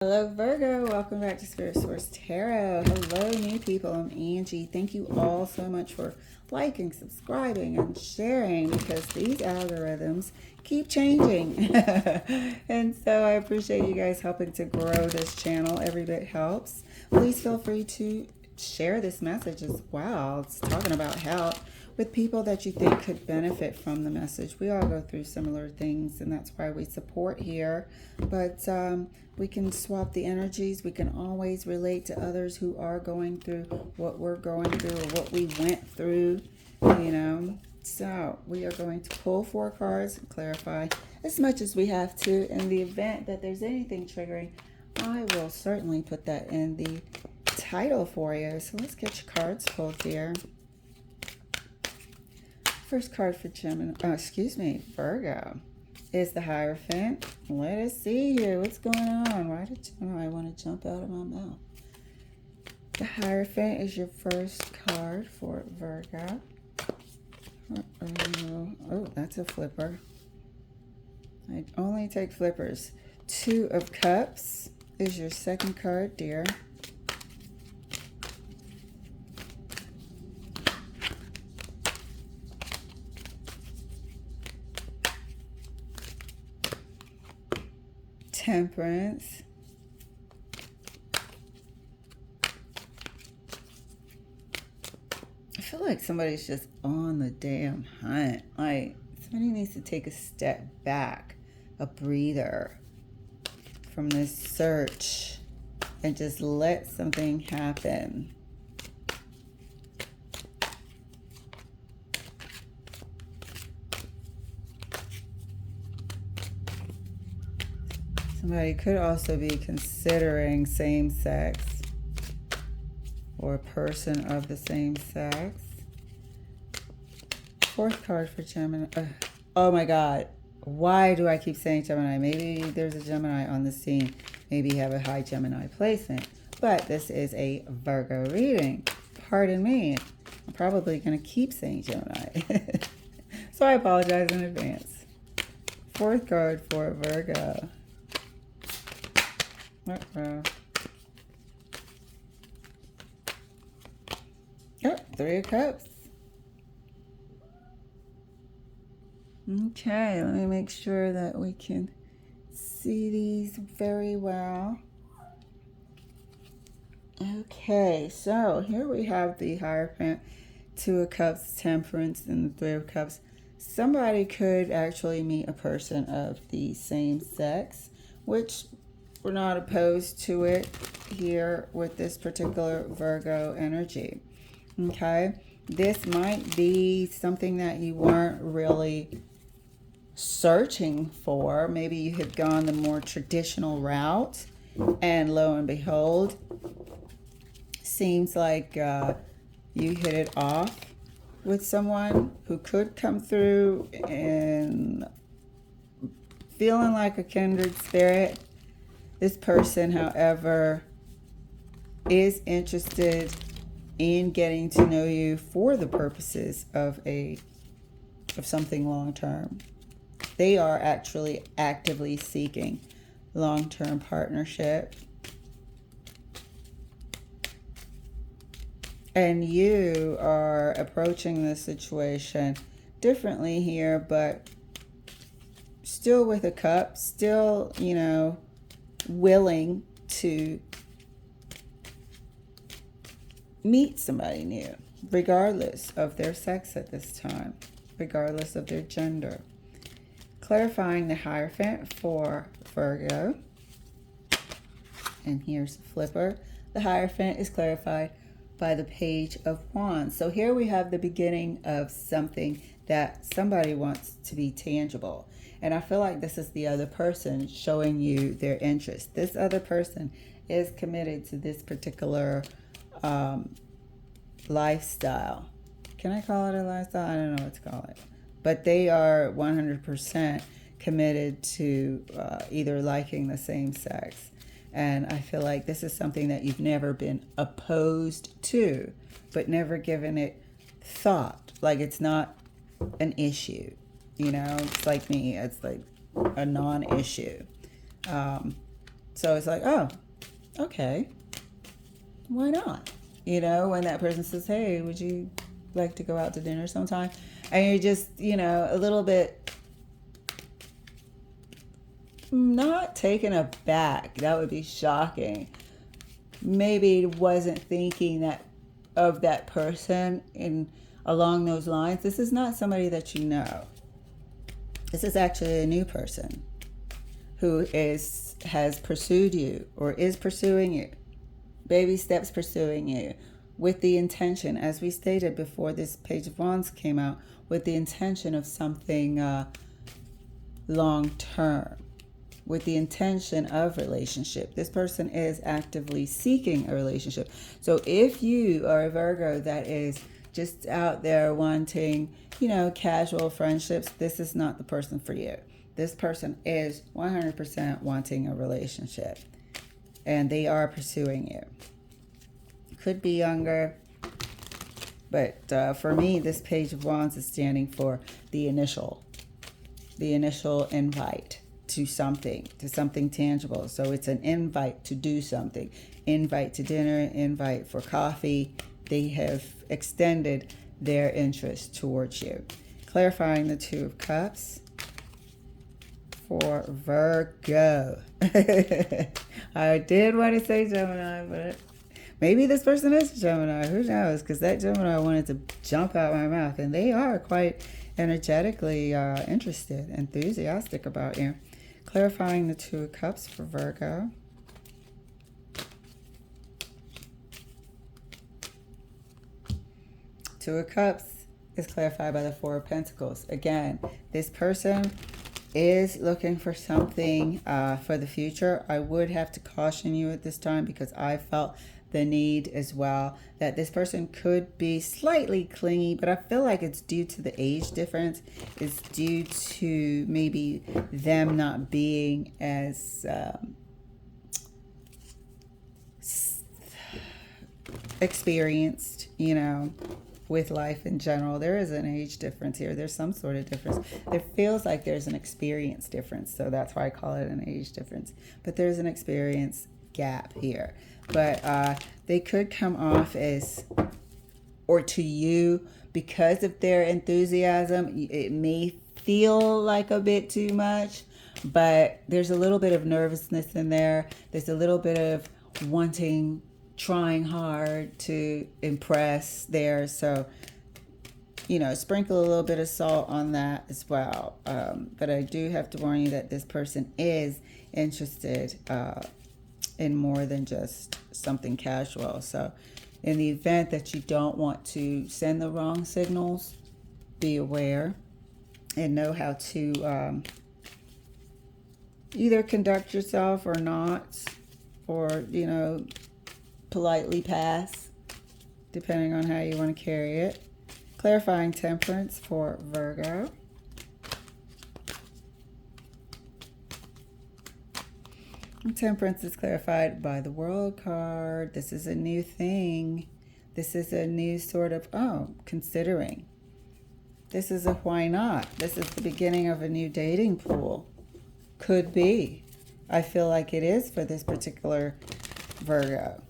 Hello Virgo, welcome back to Spirit Source Tarot. Hello new people, I'm Angie. Thank you all so much for liking, subscribing, and sharing because these algorithms keep changing. And so I appreciate you guys helping to grow this channel. Every bit helps. Please feel free to share this message as well. It's talking about health with people that you think could benefit from the message. We all go through similar things, and that's why we support here. But we can swap the energies. We can always relate to others who are going through what we're going through or what we went through, you know. So we are going to pull 4 cards and clarify as much as we have to. In the event that there's anything triggering, I will certainly put that in the title for you. So let's get your cards pulled here. First card for Virgo is the Hierophant. Let us see here. What's going on? Why did Gemini want to jump out of my mouth? The Hierophant is your first card for Virgo. Oh, that's a flipper. I only take flippers. 2 of Cups is your second card, dear. Temperance. I feel like somebody's just on the damn hunt. Like somebody needs to take a step back, a breather from this search and just let something happen. Somebody could also be considering same sex or a person of the same sex. 4th card for Gemini. Oh my God. Why do I keep saying Gemini? Maybe there's a Gemini on the scene. Maybe you have a high Gemini placement. But this is a Virgo reading. Pardon me. I'm probably going to keep saying Gemini. So I apologize in advance. 4th card for Virgo. Oh, 3 of Cups. Okay, let me make sure that we can see these very well. Okay, so here we have the Hierophant, 2 of Cups, Temperance, and the 3 of Cups. Somebody could actually meet a person of the same sex, which we're not opposed to it here with this particular Virgo energy. Okay, this might be something that you weren't really searching for. Maybe you have gone the more traditional route, and lo and behold, seems like you hit it off with someone who could come through and feeling like a kindred spirit. This person, however, is interested in getting to know you for the purposes of something long term. They are actually actively seeking long-term partnership. And you are approaching this situation differently here, but still with a cup, still, you know, willing to meet somebody new, regardless of their sex at this time, regardless of their gender. Clarifying the Hierophant for Virgo. And here's the flipper. The Hierophant is clarified by the Page of Wands. So here we have the beginning of something that somebody wants to be tangible. And I feel like this is the other person showing you their interest. This other person is committed to this particular lifestyle. Can I call it a lifestyle? I don't know what to call it. But they are 100% committed to either liking the same sex. And I feel like this is something that you've never been opposed to, but never given it thought. Like it's not an issue. You know, it's like me. It's like a non-issue. So it's like, oh, okay, why not? You know, when that person says, hey, would you like to go out to dinner sometime? And you're just, you know, a little bit not taken aback. That would be shocking. Maybe wasn't thinking that of that person in along those lines. This is not somebody that you know. This is actually a new person who has pursued you or is pursuing you. Baby steps pursuing you with the intention, as we stated before this Page of Wands came out, with the intention of something long term, with the intention of relationship. This person is actively seeking a relationship. So if you are a Virgo that is just out there wanting, you know, casual friendships, this is not the person for you. This person is 100% wanting a relationship, and they are pursuing you. Could be younger, but for me, this Page of Wands is standing for the initial invite to something tangible. So it's an invite to do something, invite to dinner, invite for coffee. They have extended their interest towards you. Clarifying the Two of Cups for Virgo. I did want to say Gemini, but maybe this person is Gemini. Who knows? Because that Gemini wanted to jump out my mouth, and they are quite energetically interested, enthusiastic about you. Clarifying the Two of Cups for Virgo. Two of Cups is clarified by the Four of Pentacles. Again, this person is looking for something for the future. I would have to caution you at this time because I felt the need as well that this person could be slightly clingy, but I feel like it's due to the age difference. It's due to maybe them not being as experienced, you know, with life in general. There is an age difference here. There's some sort of difference. There feels like there's an experience difference, so that's why I call it an age difference. But there's an experience gap here. But they could come off as, or to you, because of their enthusiasm, it may feel like a bit too much, but there's a little bit of nervousness in there. There's a little bit of wanting, trying hard to impress there. So, you know, sprinkle a little bit of salt on that as well. But I do have to warn you that this person is interested in more than just something casual. So in the event that you don't want to send the wrong signals, be aware and know how to either conduct yourself or not, or, you know, politely pass, depending on how you want to carry it. Clarifying Temperance for Virgo. Temperance is clarified by the World card. This is a new thing. This is a new sort of, considering. This is a why not. This is the beginning of a new dating pool. Could be. I feel like it is for this particular Virgo.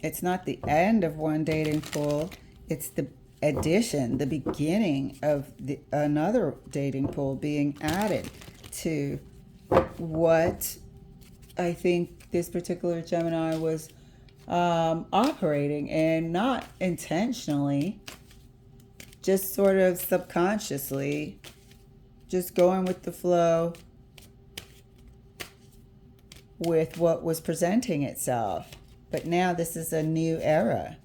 It's not the end of one dating pool. It's the addition, the beginning of another dating pool being added to what I think this particular Gemini was operating, and not intentionally, just sort of subconsciously, just going with the flow with what was presenting itself. But now this is a new era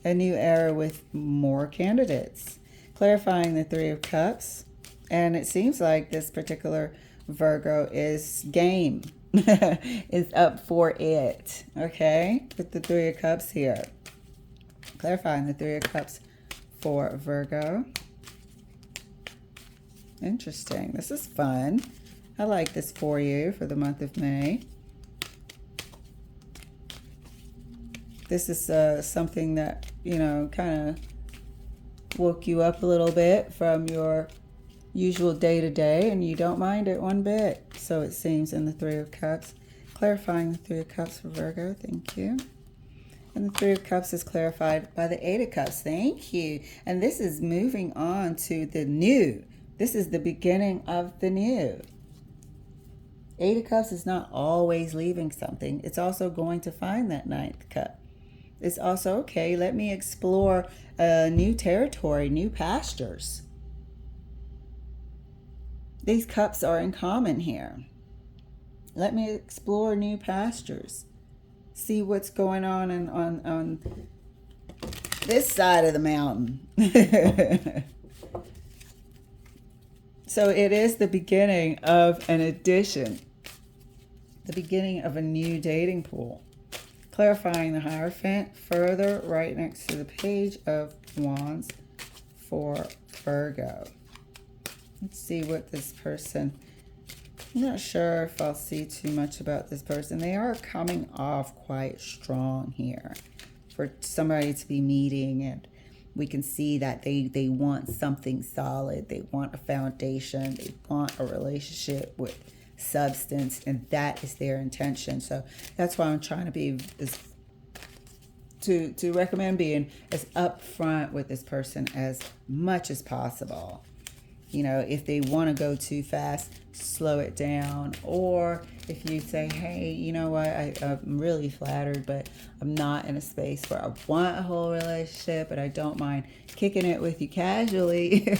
with more candidates. Clarifying the Three of Cups, and it seems like this particular Virgo is game, is up for it, okay, with the Three of Cups here. Clarifying the Three of Cups for Virgo. Interesting. This is fun. I like this for you for the month of May. This is something that, you know, kind of woke you up a little bit from your usual day-to-day, and you don't mind it one bit. So it seems in the Three of Cups. Clarifying the Three of Cups for Virgo. Thank you. And the Three of Cups is clarified by the Eight of Cups. Thank you. And this is moving on to the new. This is the beginning of the new. Eight of Cups is not always leaving something. It's also going to find that Ninth Cup. It's also, okay, let me explore new territory, new pastures. These cups are in common here. Let me explore new pastures. See what's going on on this side of the mountain. So it is the beginning of an addition. The beginning of a new dating pool. Clarifying the Hierophant further right next to the Page of Wands for Virgo. Let's see what this person... I'm not sure if I'll see too much about this person. They are coming off quite strong here for somebody to be meeting, and we can see that they want something solid. They want a foundation. They want a relationship with substance, and that is their intention. So that's why I'm trying to be to recommend being as upfront with this person as much as possible. You know, if they want to go too fast, slow it down. Or if you say, hey, you know what, I'm really flattered, but I'm not in a space where I want a whole relationship, but I don't mind kicking it with you casually,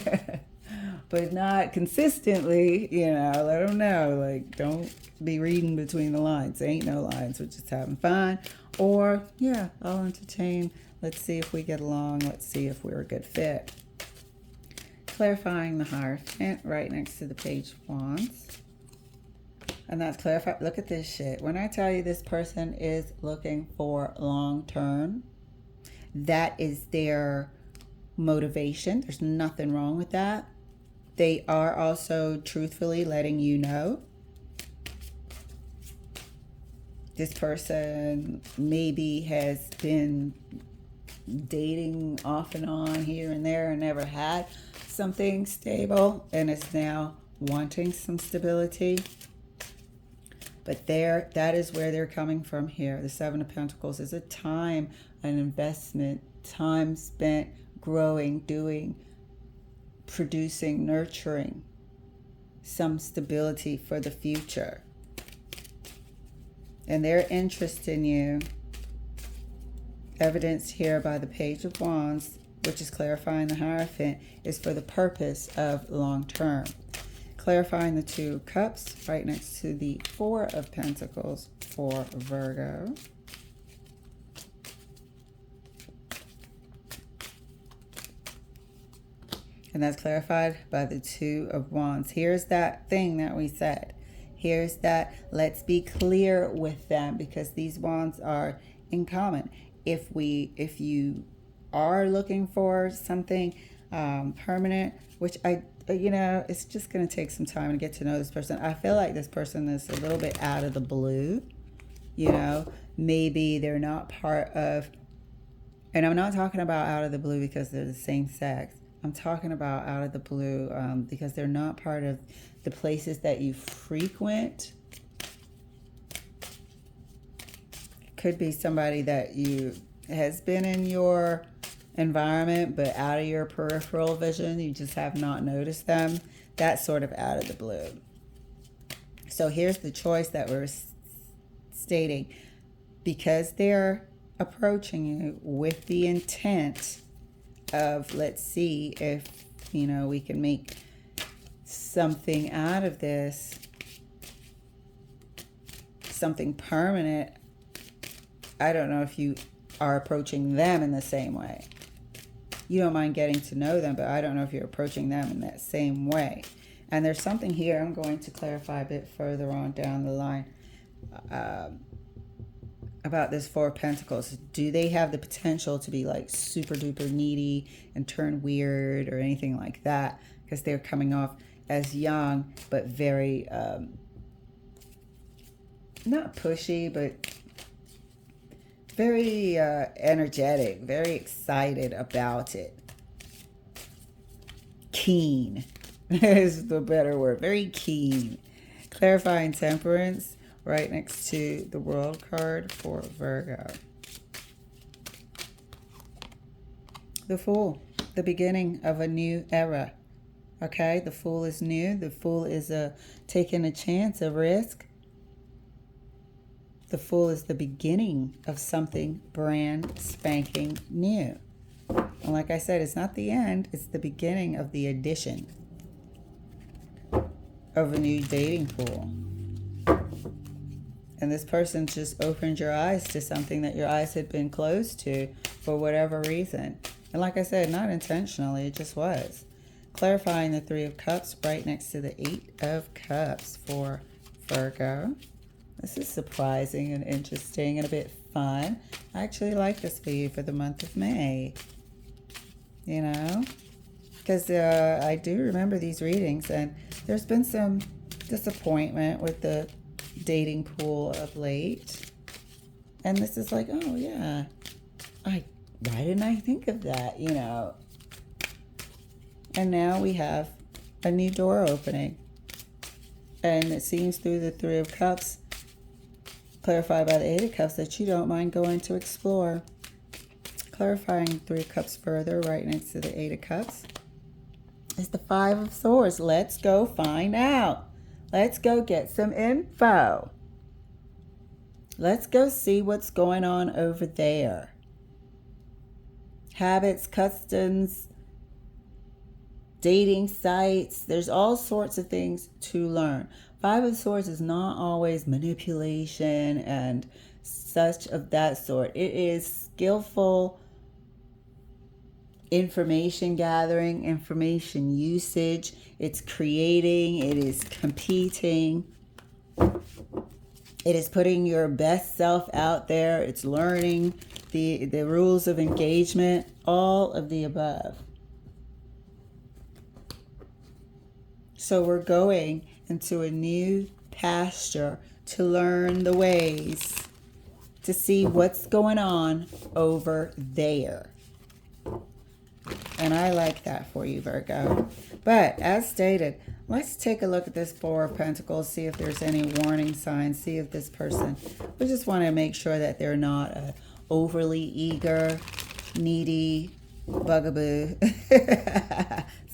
but not consistently, you know, let them know. Like, don't be reading between the lines. There ain't no lines. We're just having fun. Or, yeah, I'll entertain. Let's see if we get along. Let's see if we're a good fit. Clarifying the Hierophant right next to the Page of Wands. And that's clarified. Look at this shit. When I tell you this person is looking for long term, that is their motivation. There's nothing wrong with that. They are also truthfully letting you know. This person maybe has been dating off and on here and there and never had something stable and is now wanting some stability. But that is where they're coming from here. The Seven of Pentacles is a time, an investment, time spent growing, doing, producing, nurturing some stability for the future. And their interest in you, evidenced here by the Page of Wands, which is clarifying the Hierophant, is for the purpose of long term. Clarifying the Two of Cups right next to the Four of Pentacles for Virgo. And that's clarified by the Two of Wands. Here's that thing that we said. Here's that, let's be clear with them, because these wands are in common. If you are looking for something permanent, which it's just going to take some time to get to know this person. I feel like this person is a little bit out of the blue. You know, maybe they're not part of, and I'm not talking about out of the blue because they're the same sex. I'm talking about out of the blue because they're not part of the places that you frequent. Could be somebody that has been in your environment, but out of your peripheral vision. You just have not noticed them. That's sort of out of the blue. So here's the choice that we're stating. Because they're approaching you with the intent of, let's see if, we can make something out of this, something permanent. I don't know if you are approaching them in the same way. You don't mind getting to know them, but I don't know if you're approaching them in that same way. And there's something here I'm going to clarify a bit further on down the line about this Four of Pentacles. Do they have the potential to be like super duper needy and turn weird or anything like that? Because they're coming off as young, but very, not pushy, but very energetic, very excited about it. Keen, is the better word. Very keen. Clarifying temperance right next to the world card for Virgo. The Fool, the beginning of a new era. Okay, the Fool is new. The Fool is taking a chance, a risk. The Fool is the beginning of something brand spanking new. And like I said, it's not the end, it's the beginning of the addition of a new dating pool. And this person just opened your eyes to something that your eyes had been closed to for whatever reason. And like I said, not intentionally, it just was. Clarifying the Three of Cups right next to the Eight of Cups for Virgo. This is surprising and interesting and a bit fun. I actually like this for you for the month of May. You know? Because I do remember these readings, and there's been some disappointment with the dating pool of late. And this is like, oh yeah, why didn't I think of that, you know? And now we have a new door opening. And it seems through the Three of Cups, clarified by the Eight of Cups, that you don't mind going to explore. Clarifying Three of Cups further right next to the Eight of Cups is the Five of Swords. Let's go find out. Let's go get some info. Let's go see what's going on over there. Habits, customs, dating sites. There's all sorts of things to learn. Five of Swords is not always manipulation and such of that sort. It is skillful information gathering, information usage. It's creating, it is competing. It is putting your best self out there. It's learning the rules of engagement, all of the above. So we're going into a new pasture to learn the ways, to see what's going on over there. And I like that for you, Virgo. But as stated, let's take a look at this Four of Pentacles, see if there's any warning signs, see if this person, we just want to make sure that they're not a overly eager, needy bugaboo.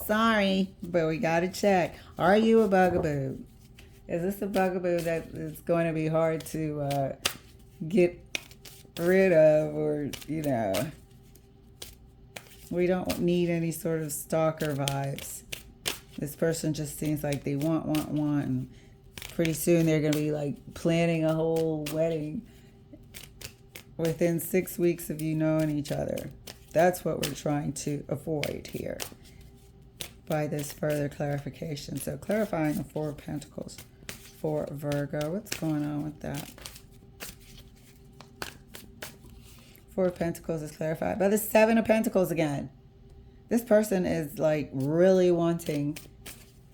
Sorry, but we got to check. Are you a bugaboo? Is this a bugaboo that is going to be hard to get rid of, or, you know, we don't need any sort of stalker vibes. This person just seems like they want, and pretty soon they're going to be like planning a whole wedding within 6 weeks of you knowing each other. That's what we're trying to avoid here by this further clarification. So clarifying the Four of Pentacles for Virgo. What's going on with that? Four of Pentacles is clarified by the Seven of Pentacles again. This person is like really wanting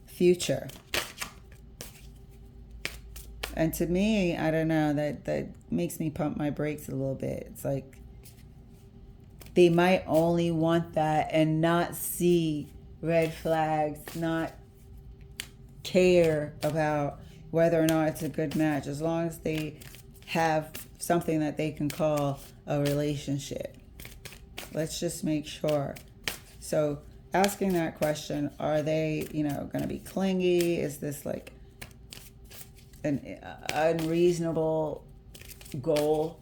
future. And to me, I don't know, that makes me pump my brakes a little bit. It's like they might only want that and not see red flags, not care about whether or not it's a good match, as long as they have something that they can call a relationship. Let's just make sure. So asking that question, are they, you know, going to be clingy? Is this like an unreasonable goal,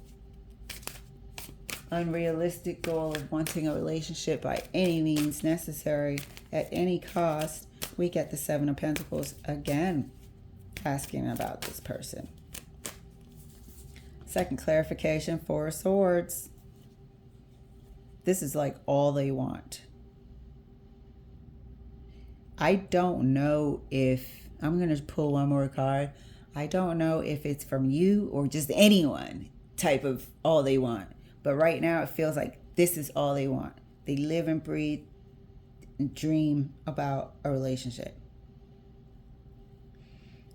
unrealistic goal of wanting a relationship by any means necessary, at any cost? We get the Seven of Pentacles again, asking about this person. Second clarification, Four of Swords. This is like all they want. I don't know if, I'm going to pull one more card. I don't know if it's from you or just anyone type of all they want. But right now it feels like this is all they want. They live and breathe and dream about a relationship.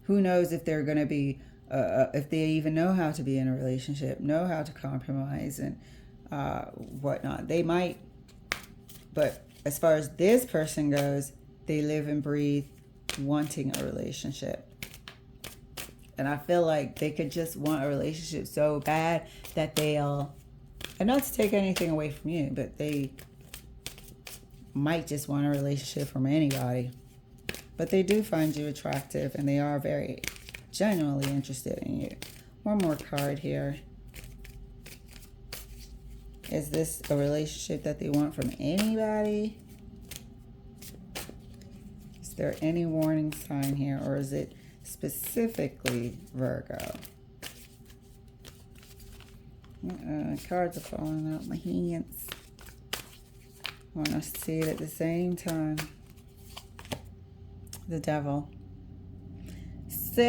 Who knows if they're going to be, if they even know how to be in a relationship, know how to compromise and whatnot. They might, but as far as this person goes, they live and breathe wanting a relationship. And I feel like they could just want a relationship so bad that they'll, and not to take anything away from you, but they might just want a relationship from anybody. But they do find you attractive, and they are very genuinely interested in you. One more card here. Is this a relationship that they want from anybody? Is there any warning sign here, or is it specifically Virgo? Cards are falling out my hands. I want to see it at the same time. The Devil. So,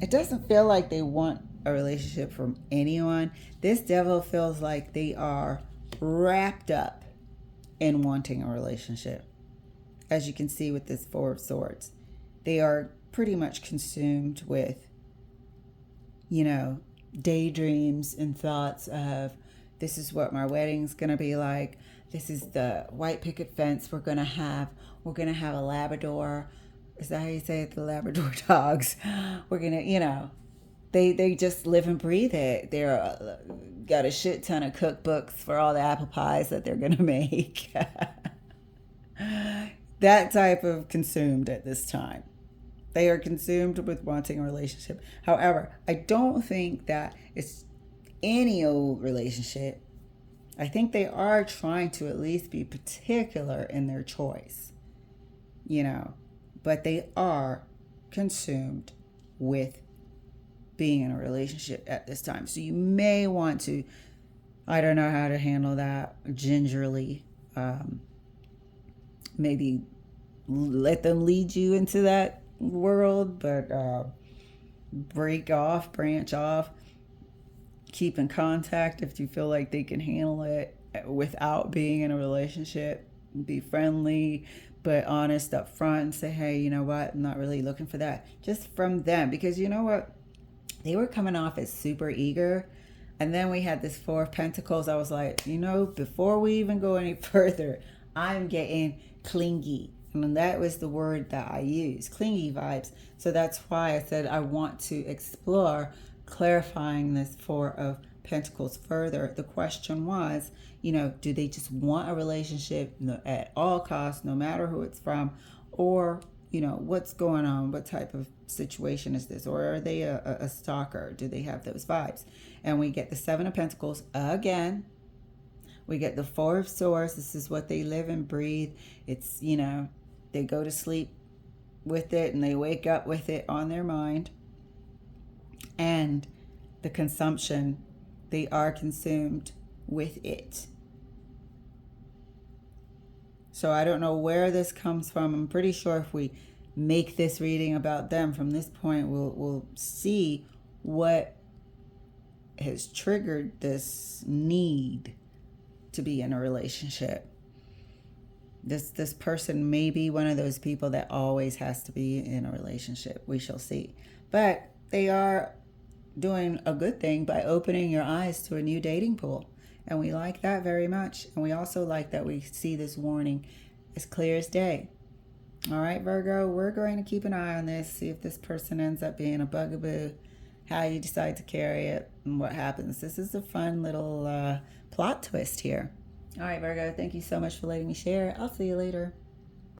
it doesn't feel like they want a relationship from anyone. This Devil feels like they are wrapped up in wanting a relationship. As you can see with this Four of Swords, they are pretty much consumed with, you know, daydreams and thoughts of, this is what my wedding's gonna be like. This is the white picket fence we're gonna have. We're gonna have a Labrador. Is that how you say it? The Labrador dogs. We're gonna, you know, they just live and breathe it. They're got a shit ton of cookbooks for all the apple pies that they're gonna make. That type of consumed at this time. They are consumed with wanting a relationship. However, I don't think that it's any old relationship. I think they are trying to at least be particular in their choice, you know, but they are consumed with being in a relationship at this time. So you may want to, I don't know how to handle that, gingerly, maybe let them lead you into that world, but branch off, keep in contact if you feel like they can handle it without being in a relationship. Be friendly but honest up front and say, hey, you know what, I'm not really looking for that. Just from them, because you know what, they were coming off as super eager, and then we had this Four of Pentacles. I was like, you know, before we even go any further, I'm getting clingy. And that was the word that I used, clingy vibes. So that's why I said I want to explore clarifying this Four of Pentacles further. The question was, you know, do they just want a relationship at all costs, no matter who it's from? Or, you know, what's going on? What type of situation is this? Or are they a stalker? Do they have those vibes? And we get the Seven of Pentacles again. We get the Four of Swords. This is what they live and breathe. It's, you know, they go to sleep with it and they wake up with it on their mind. And the consumption, they are consumed with it. So I don't know where this comes from. I'm pretty sure if we make this reading about them from this point, we'll see what has triggered this need to be in a relationship. This person may be one of those people that always has to be in a relationship. We shall see. But they are doing a good thing by opening your eyes to a new dating pool. And we like that very much. And we also like that we see this warning as clear as day. All right, Virgo, we're going to keep an eye on this, see if this person ends up being a bugaboo, how you decide to carry it, and what happens. This is a fun little plot twist here. All right, Virgo, thank you so much for letting me share. I'll see you later.